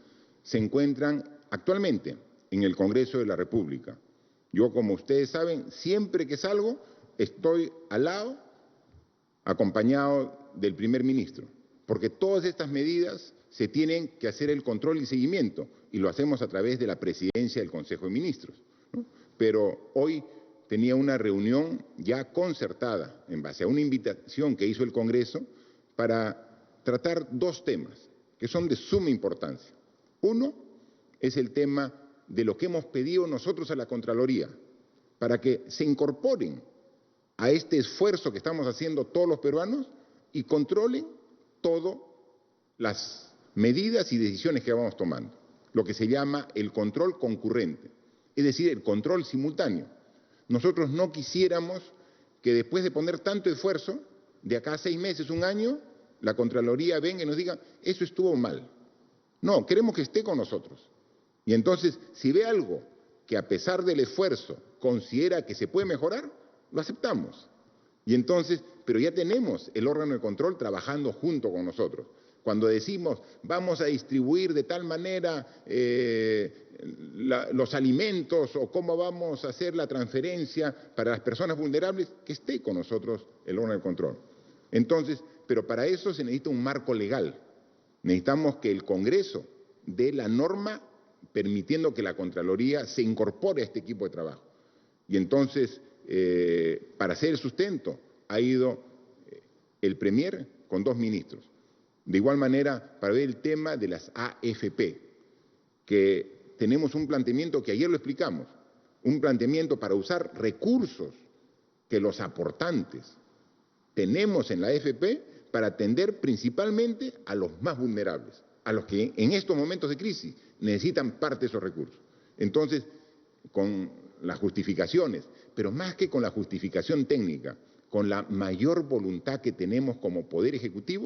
se encuentran actualmente en el Congreso de la República. Yo, como ustedes saben, siempre que salgo estoy al lado, acompañado del primer ministro, porque todas estas medidas se tienen que hacer el control y seguimiento, y lo hacemos a través de la presidencia del Consejo de Ministros, ¿no? Pero hoy tenía una reunión ya concertada en base a una invitación que hizo el Congreso para tratar dos temas que son de suma importancia. Uno es el tema de lo que hemos pedido nosotros a la Contraloría, para que se incorporen a este esfuerzo que estamos haciendo todos los peruanos y controlen todas las medidas y decisiones que vamos tomando, lo que se llama el control concurrente, es decir, el control simultáneo. Nosotros no quisiéramos que después de poner tanto esfuerzo, de acá a 6 meses, 1 año, la Contraloría venga y nos diga, eso estuvo mal. No, queremos que esté con nosotros. Y entonces, si ve algo que a pesar del esfuerzo considera que se puede mejorar, lo aceptamos. Y entonces, pero ya tenemos el órgano de control trabajando junto con nosotros. Cuando decimos, vamos a distribuir de tal manera los alimentos o cómo vamos a hacer la transferencia para las personas vulnerables, que esté con nosotros el órgano de control. Entonces, pero para eso se necesita un marco legal. Necesitamos que el Congreso dé la norma permitiendo que la Contraloría se incorpore a este equipo de trabajo. Y entonces, para hacer el sustento, ha ido el Premier con 2 ministros. De igual manera, para ver el tema de las AFP, que tenemos un planteamiento que ayer lo explicamos, un planteamiento para usar recursos que los aportantes tenemos en la AFP para atender principalmente a los más vulnerables, a los que en estos momentos de crisis necesitan parte de esos recursos. Entonces, con las justificaciones, pero más que con la justificación técnica, con la mayor voluntad que tenemos como Poder Ejecutivo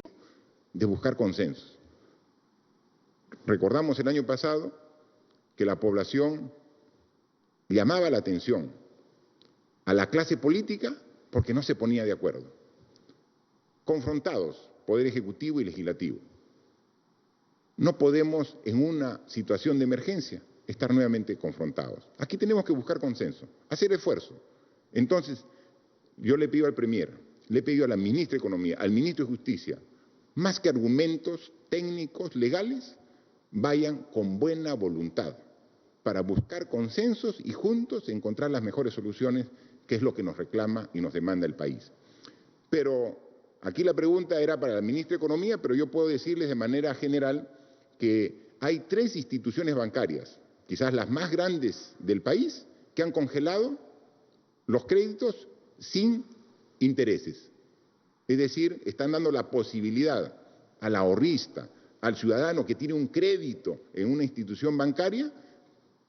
de buscar consensos. Recordamos el año pasado que la población llamaba la atención a la clase política porque no se ponía de acuerdo. Confrontados, Poder Ejecutivo y Legislativo. No podemos, en una situación de emergencia, estar nuevamente confrontados. Aquí tenemos que buscar consenso, hacer esfuerzo. Entonces, yo le pido al Premier, le pido a la Ministra de Economía, al Ministro de Justicia, más que argumentos técnicos, legales, vayan con buena voluntad para buscar consensos y juntos encontrar las mejores soluciones, que es lo que nos reclama y nos demanda el país. Pero aquí la pregunta era para la Ministra de Economía, pero yo puedo decirles de manera general que hay 3 instituciones bancarias, quizás las más grandes del país, que han congelado los créditos sin intereses. Es decir, están dando la posibilidad al ahorrista, al ciudadano que tiene un crédito en una institución bancaria,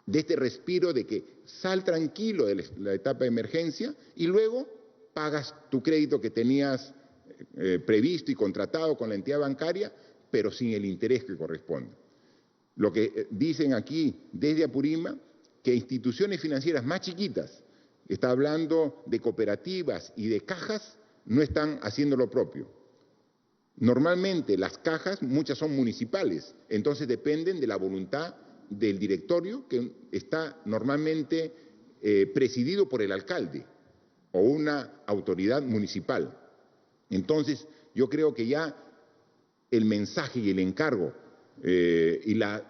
de este respiro de que sal tranquilo de la etapa de emergencia y luego pagas tu crédito que tenías previsto y contratado con la entidad bancaria, pero sin el interés que corresponde. Lo que dicen aquí desde Apurímac, que instituciones financieras más chiquitas, está hablando de cooperativas y de cajas, no están haciendo lo propio. Normalmente las cajas, muchas son municipales, entonces dependen de la voluntad del directorio, que está normalmente presidido por el alcalde o una autoridad municipal. Entonces, yo creo que ya el mensaje y el encargo y la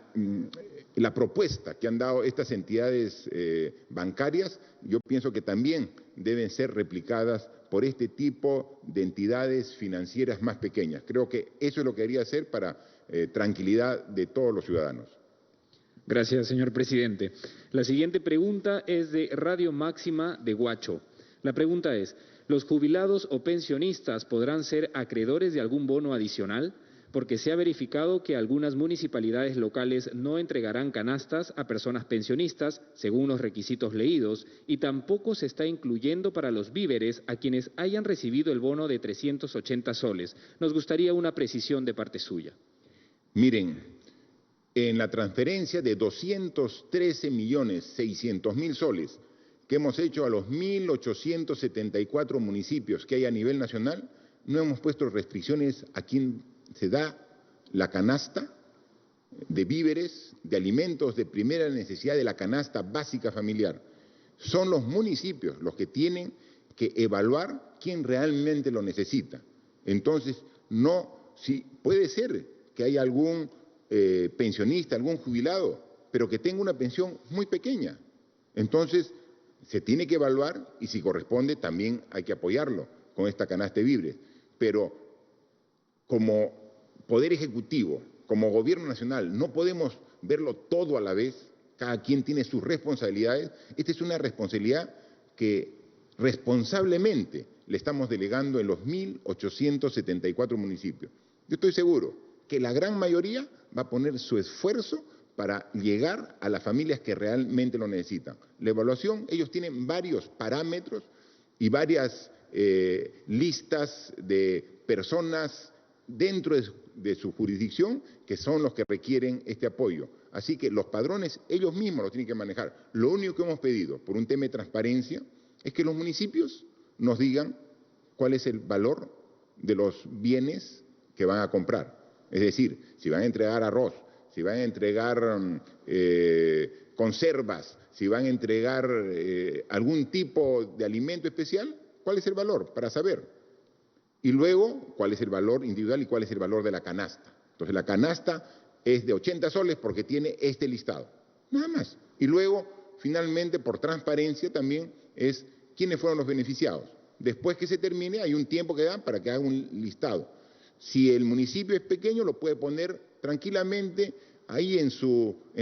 propuesta que han dado estas entidades bancarias, yo pienso que también deben ser replicadas por este tipo de entidades financieras más pequeñas. Creo que eso es lo que quería hacer para tranquilidad de todos los ciudadanos. Gracias, señor presidente. La siguiente pregunta es de Radio Máxima de Huacho. La pregunta es, ¿los jubilados o pensionistas podrán ser acreedores de algún bono adicional? Porque se ha verificado que algunas municipalidades locales no entregarán canastas a personas pensionistas según los requisitos leídos y tampoco se está incluyendo para los víveres a quienes hayan recibido el bono de 380 soles. Nos gustaría una precisión de parte suya. Miren, en la transferencia de 213.600.000 soles que hemos hecho a los 1.874 municipios que hay a nivel nacional, no hemos puesto restricciones a quien se da la canasta de víveres, de alimentos de primera necesidad de la canasta básica familiar. Son los municipios los que tienen que evaluar quién realmente lo necesita. Entonces, si puede ser que haya algún pensionista, algún jubilado, pero que tenga una pensión muy pequeña. Entonces, se tiene que evaluar y si corresponde también hay que apoyarlo con esta canasta de víveres. Pero como Poder Ejecutivo, como Gobierno Nacional, no podemos verlo todo a la vez, cada quien tiene sus responsabilidades. Esta es una responsabilidad que responsablemente le estamos delegando en los 1.874 municipios. Yo estoy seguro que la gran mayoría va a poner su esfuerzo para llegar a las familias que realmente lo necesitan. La evaluación, ellos tienen varios parámetros y varias listas de personas dentro de su jurisdicción que son los que requieren este apoyo. Así que los padrones ellos mismos los tienen que manejar. Lo único que hemos pedido por un tema de transparencia es que los municipios nos digan cuál es el valor de los bienes que van a comprar. Es decir, si van a entregar arroz, si van a entregar conservas, si van a entregar algún tipo de alimento especial, ¿cuál es el valor? Para saber. Y luego, ¿cuál es el valor individual y cuál es el valor de la canasta? Entonces, la canasta es de 80 soles porque tiene este listado. Nada más. Y luego, finalmente, por transparencia también es quiénes fueron los beneficiados. Después que se termine, hay un tiempo que dan para que haga un listado. Si el municipio es pequeño, lo puede poner tranquilamente ahí en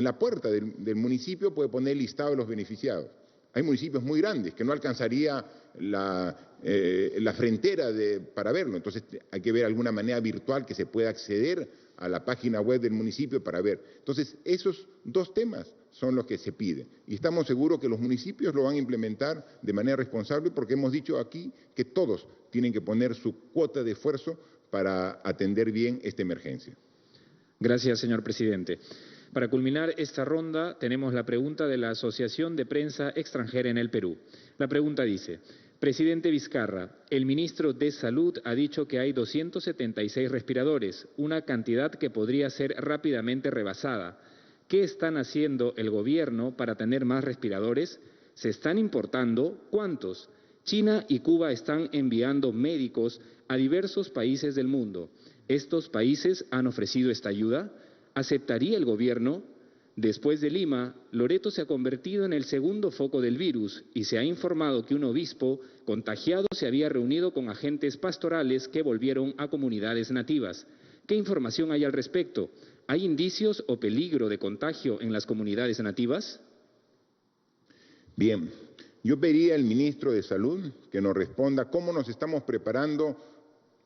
la puerta del municipio, puede poner el listado de los beneficiados. Hay municipios muy grandes que no alcanzaría la frontera para verlo, entonces hay que ver alguna manera virtual que se pueda acceder a la página web del municipio para ver. Entonces, esos dos temas son los que se piden. Y estamos seguros que los municipios lo van a implementar de manera responsable porque hemos dicho aquí que todos tienen que poner su cuota de esfuerzo para atender bien esta emergencia. Gracias, señor presidente. Para culminar esta ronda, tenemos la pregunta de la Asociación de Prensa Extranjera en el Perú. La pregunta dice: Presidente Vizcarra, el ministro de Salud ha dicho que hay 276 respiradores, una cantidad que podría ser rápidamente rebasada. ¿Qué están haciendo el gobierno para tener más respiradores? ¿Se están importando? ¿Cuántos? China y Cuba están enviando médicos a diversos países del mundo. ¿Estos países han ofrecido esta ayuda? ¿Aceptaría el gobierno? Después de Lima, Loreto se ha convertido en el segundo foco del virus y se ha informado que un obispo contagiado se había reunido con agentes pastorales que volvieron a comunidades nativas. ¿Qué información hay al respecto? ¿Hay indicios o peligro de contagio en las comunidades nativas? Bien, yo pediría al ministro de Salud que nos responda cómo nos estamos preparando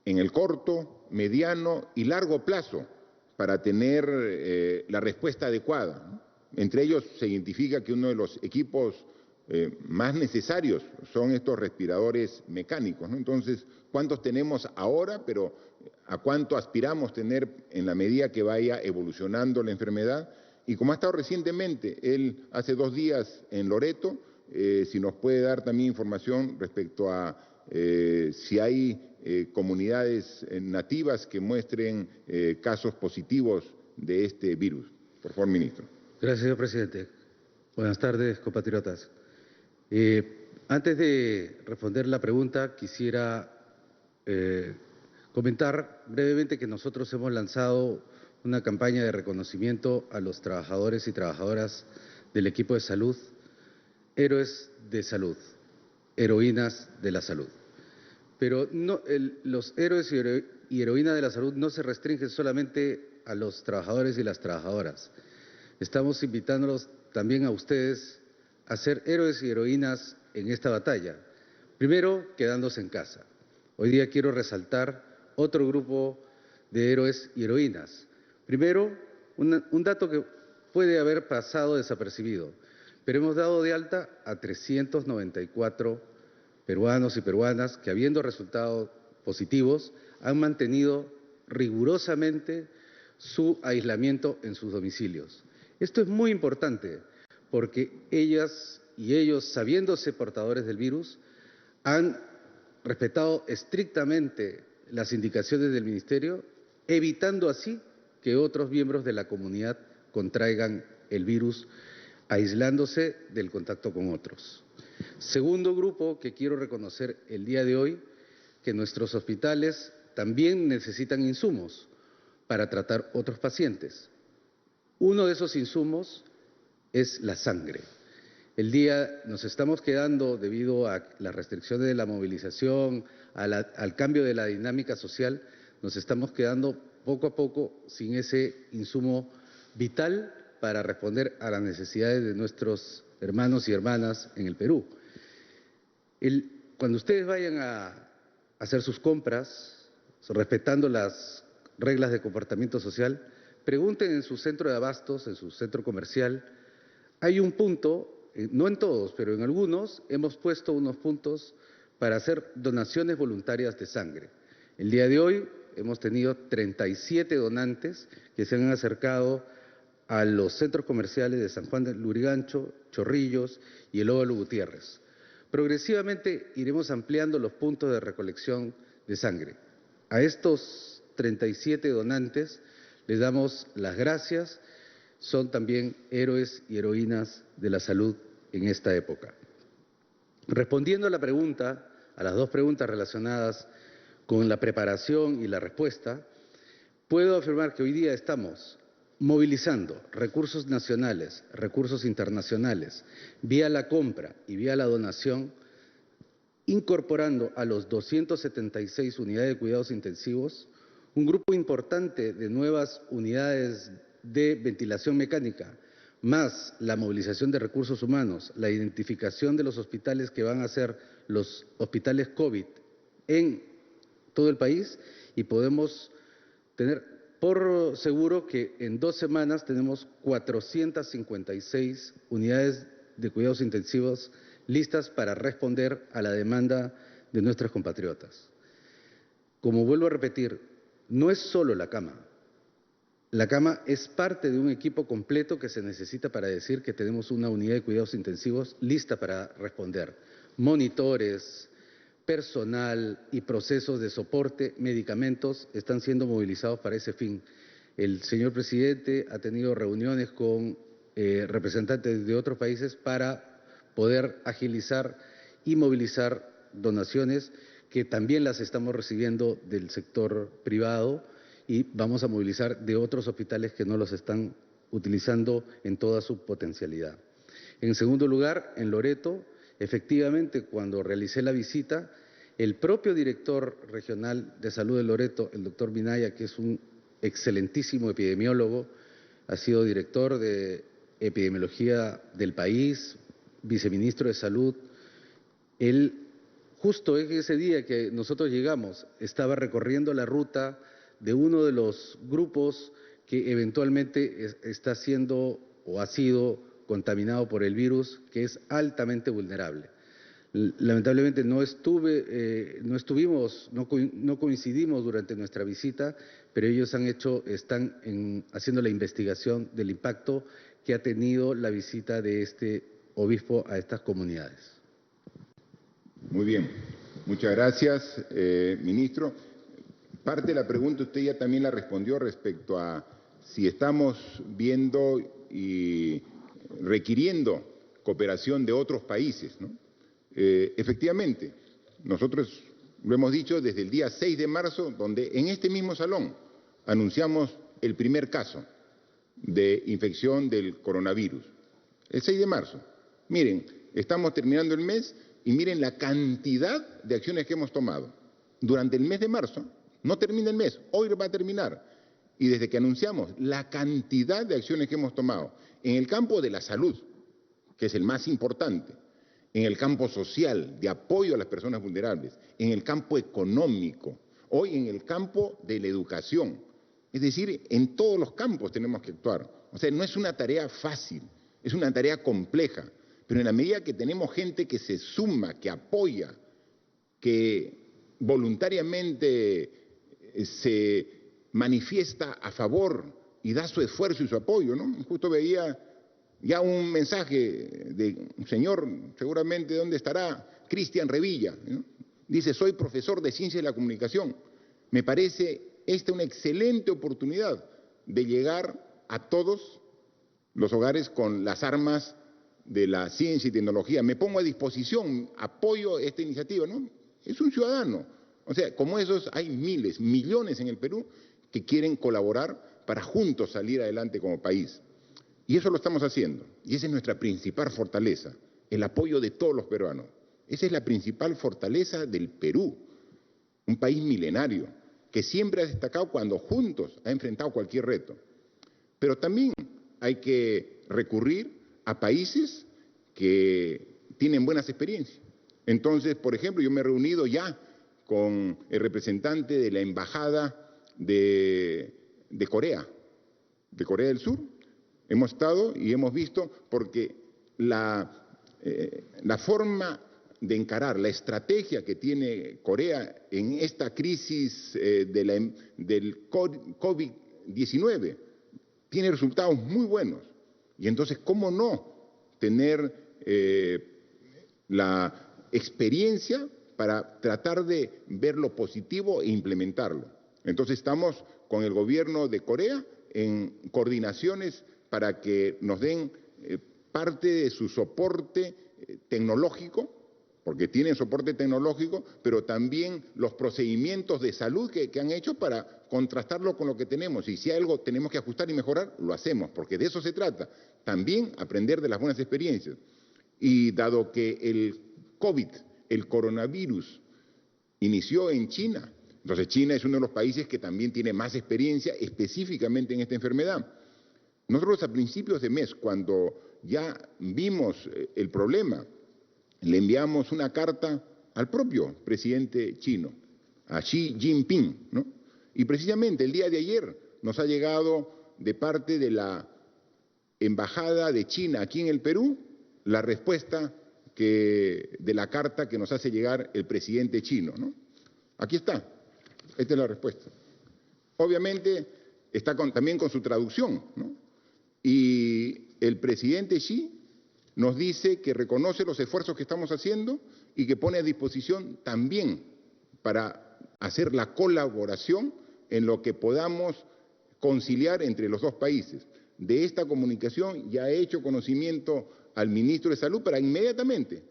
en el corto, mediano y largo plazo para tener la respuesta adecuada. Entre ellos se identifica que uno de los equipos más necesarios son estos respiradores mecánicos, ¿no? Entonces, ¿cuántos tenemos ahora? Pero ¿a cuánto aspiramos tener en la medida que vaya evolucionando la enfermedad? Y como ha estado recientemente, él hace 2 días en Loreto, si nos puede dar también información respecto a si hay comunidades nativas que muestren casos positivos de este virus. Por favor, ministro. Gracias, señor presidente. Buenas tardes, compatriotas. Antes de responder la pregunta, quisiera comentar brevemente que nosotros hemos lanzado una campaña de reconocimiento a los trabajadores y trabajadoras del equipo de salud, héroes de salud, heroínas de la salud. Pero no, los héroes y heroínas de la salud no se restringen solamente a los trabajadores y las trabajadoras. Estamos invitándolos también a ustedes a ser héroes y heroínas en esta batalla. Primero, quedándose en casa. Hoy día quiero resaltar otro grupo de héroes y heroínas. Primero, un dato que puede haber pasado desapercibido, pero hemos dado de alta a 394 peruanos y peruanas que, habiendo resultado positivos, han mantenido rigurosamente su aislamiento en sus domicilios. Esto es muy importante porque ellas y ellos, sabiéndose portadores del virus, han respetado estrictamente las indicaciones del Ministerio, evitando así que otros miembros de la comunidad contraigan el virus, aislándose del contacto con otros. Segundo grupo que quiero reconocer el día de hoy, que nuestros hospitales también necesitan insumos para tratar otros pacientes. Uno de esos insumos es la sangre. Nos estamos quedando, debido a las restricciones de la movilización, al cambio de la dinámica social, nos estamos quedando poco a poco sin ese insumo vital para responder a las necesidades de nuestros hermanos y hermanas en el Perú. Cuando ustedes vayan a hacer sus compras, respetando las reglas de comportamiento social, pregunten en su centro de abastos, en su centro comercial. Hay un punto, no en todos, pero en algunos, hemos puesto unos puntos para hacer donaciones voluntarias de sangre. El día de hoy hemos tenido 37 donantes que se han acercado a los centros comerciales de San Juan del Lurigancho, Chorrillos y el Óvalo Gutiérrez. Progresivamente iremos ampliando los puntos de recolección de sangre. A estos 37 donantes les damos las gracias, son también héroes y heroínas de la salud en esta época. Respondiendo a la pregunta, a las dos preguntas relacionadas con la preparación y la respuesta, puedo afirmar que hoy día estamos movilizando recursos nacionales, recursos internacionales, vía la compra y vía la donación, incorporando a los 276 unidades de cuidados intensivos, un grupo importante de nuevas unidades de ventilación mecánica, más la movilización de recursos humanos, la identificación de los hospitales que van a ser los hospitales COVID en todo el país, y podemos tener por seguro que en 2 semanas tenemos 456 unidades de cuidados intensivos listas para responder a la demanda de nuestros compatriotas. Como vuelvo a repetir, no es solo la cama. La cama es parte de un equipo completo que se necesita para decir que tenemos una unidad de cuidados intensivos lista para responder. Monitores, personal y procesos de soporte, medicamentos están siendo movilizados para ese fin. El señor presidente ha tenido reuniones con representantes de otros países para poder agilizar y movilizar donaciones que también las estamos recibiendo del sector privado, y vamos a movilizar de otros hospitales que no los están utilizando en toda su potencialidad. En segundo lugar, en Loreto, efectivamente, cuando realicé la visita, el propio director regional de salud de Loreto, el doctor Minaya, que es un excelentísimo epidemiólogo, ha sido director de epidemiología del país, viceministro de salud. Él, justo ese día que nosotros llegamos, estaba recorriendo la ruta de uno de los grupos que eventualmente está siendo o ha sido contaminado por el virus, que es altamente vulnerable. Lamentablemente no coincidimos durante nuestra visita, pero ellos están haciendo la investigación del impacto que ha tenido la visita de este obispo a estas comunidades. Muy bien, muchas gracias, ministro. Parte de la pregunta usted ya también la respondió respecto a si estamos viendo y requiriendo cooperación de otros países, ¿no? Efectivamente, nosotros lo hemos dicho desde el día 6 de marzo, donde en este mismo salón anunciamos el primer caso de infección del coronavirus. El 6 de marzo. Miren, estamos terminando el mes y miren la cantidad de acciones que hemos tomado. Durante el mes de marzo, no termina el mes, hoy va a terminar. Y desde que anunciamos la cantidad de acciones que hemos tomado en el campo de la salud, que es el más importante, en el campo social, de apoyo a las personas vulnerables, en el campo económico, hoy en el campo de la educación. Es decir, en todos los campos tenemos que actuar. O sea, no es una tarea fácil, es una tarea compleja, pero en la medida que tenemos gente que se suma, que apoya, que voluntariamente se manifiesta a favor y da su esfuerzo y su apoyo, ¿no? Justo veía ya un mensaje de un señor, seguramente de dónde estará, Cristian Revilla, ¿no? Dice: soy profesor de Ciencias de la Comunicación. Me parece esta una excelente oportunidad de llegar a todos los hogares con las armas de la ciencia y tecnología. Me pongo a disposición, apoyo esta iniciativa, ¿no? Es un ciudadano. O sea, como esos hay miles, millones en el Perú que quieren colaborar para juntos salir adelante como país. Y eso lo estamos haciendo. Y esa es nuestra principal fortaleza, el apoyo de todos los peruanos. Esa es la principal fortaleza del Perú, un país milenario, que siempre ha destacado cuando juntos ha enfrentado cualquier reto. Pero también hay que recurrir a países que tienen buenas experiencias. Entonces, por ejemplo, yo me he reunido ya con el representante de la Embajada de Corea del Sur. Hemos estado y hemos visto, porque la forma de encarar, la estrategia que tiene Corea en esta crisis del COVID-19 tiene resultados muy buenos. Y entonces, ¿cómo no tener la experiencia para tratar de ver lo positivo e implementarlo? Entonces estamos con el gobierno de Corea en coordinaciones para que nos den parte de su soporte tecnológico, porque tienen soporte tecnológico, pero también los procedimientos de salud que han hecho para contrastarlo con lo que tenemos. Y si algo tenemos que ajustar y mejorar, lo hacemos, porque de eso se trata. También aprender de las buenas experiencias. Y dado que el COVID, el coronavirus, inició en China, entonces China es uno de los países que también tiene más experiencia específicamente en esta enfermedad. Nosotros a principios de mes, cuando ya vimos el problema, le enviamos una carta al propio presidente chino, a Xi Jinping, ¿no? Y precisamente el día de ayer nos ha llegado de parte de la Embajada de China aquí en el Perú la respuesta de la carta que nos hace llegar el presidente chino, ¿no? Aquí está, esta es la respuesta. Obviamente está también con su traducción, ¿no? Y el presidente Xi nos dice que reconoce los esfuerzos que estamos haciendo y que pone a disposición también para hacer la colaboración en lo que podamos conciliar entre los dos países. De esta comunicación ya he hecho conocimiento al ministro de Salud para inmediatamente.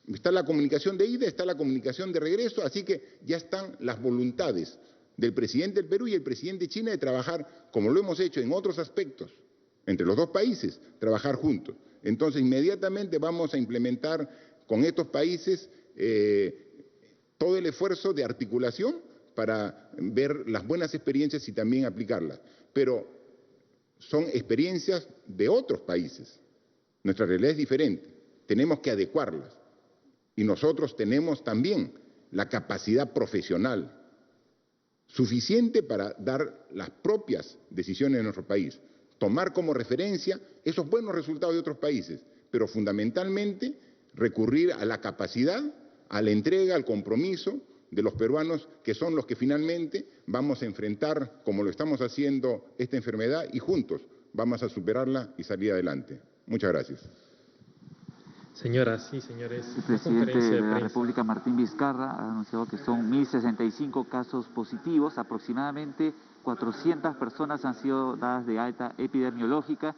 Está la comunicación de ida, está la comunicación de regreso, así que ya están las voluntades del presidente del Perú y el presidente de China de trabajar, como lo hemos hecho en otros aspectos, entre los dos países, trabajar juntos. Entonces, inmediatamente vamos a implementar con estos países todo el esfuerzo de articulación para ver las buenas experiencias y también aplicarlas. Pero son experiencias de otros países. Nuestra realidad es diferente. Tenemos que adecuarlas. Y nosotros tenemos también la capacidad profesional suficiente para dar las propias decisiones en nuestro país. Tomar como referencia esos buenos resultados de otros países, pero fundamentalmente recurrir a la capacidad, a la entrega, al compromiso de los peruanos, que son los que finalmente vamos a enfrentar, como lo estamos haciendo, esta enfermedad y juntos vamos a superarla y salir adelante. Muchas gracias. Señoras y señores, el presidente de la República, Martín Vizcarra, ha anunciado que son 1.065 casos positivos, aproximadamente 400 personas han sido dadas de alta epidemiológica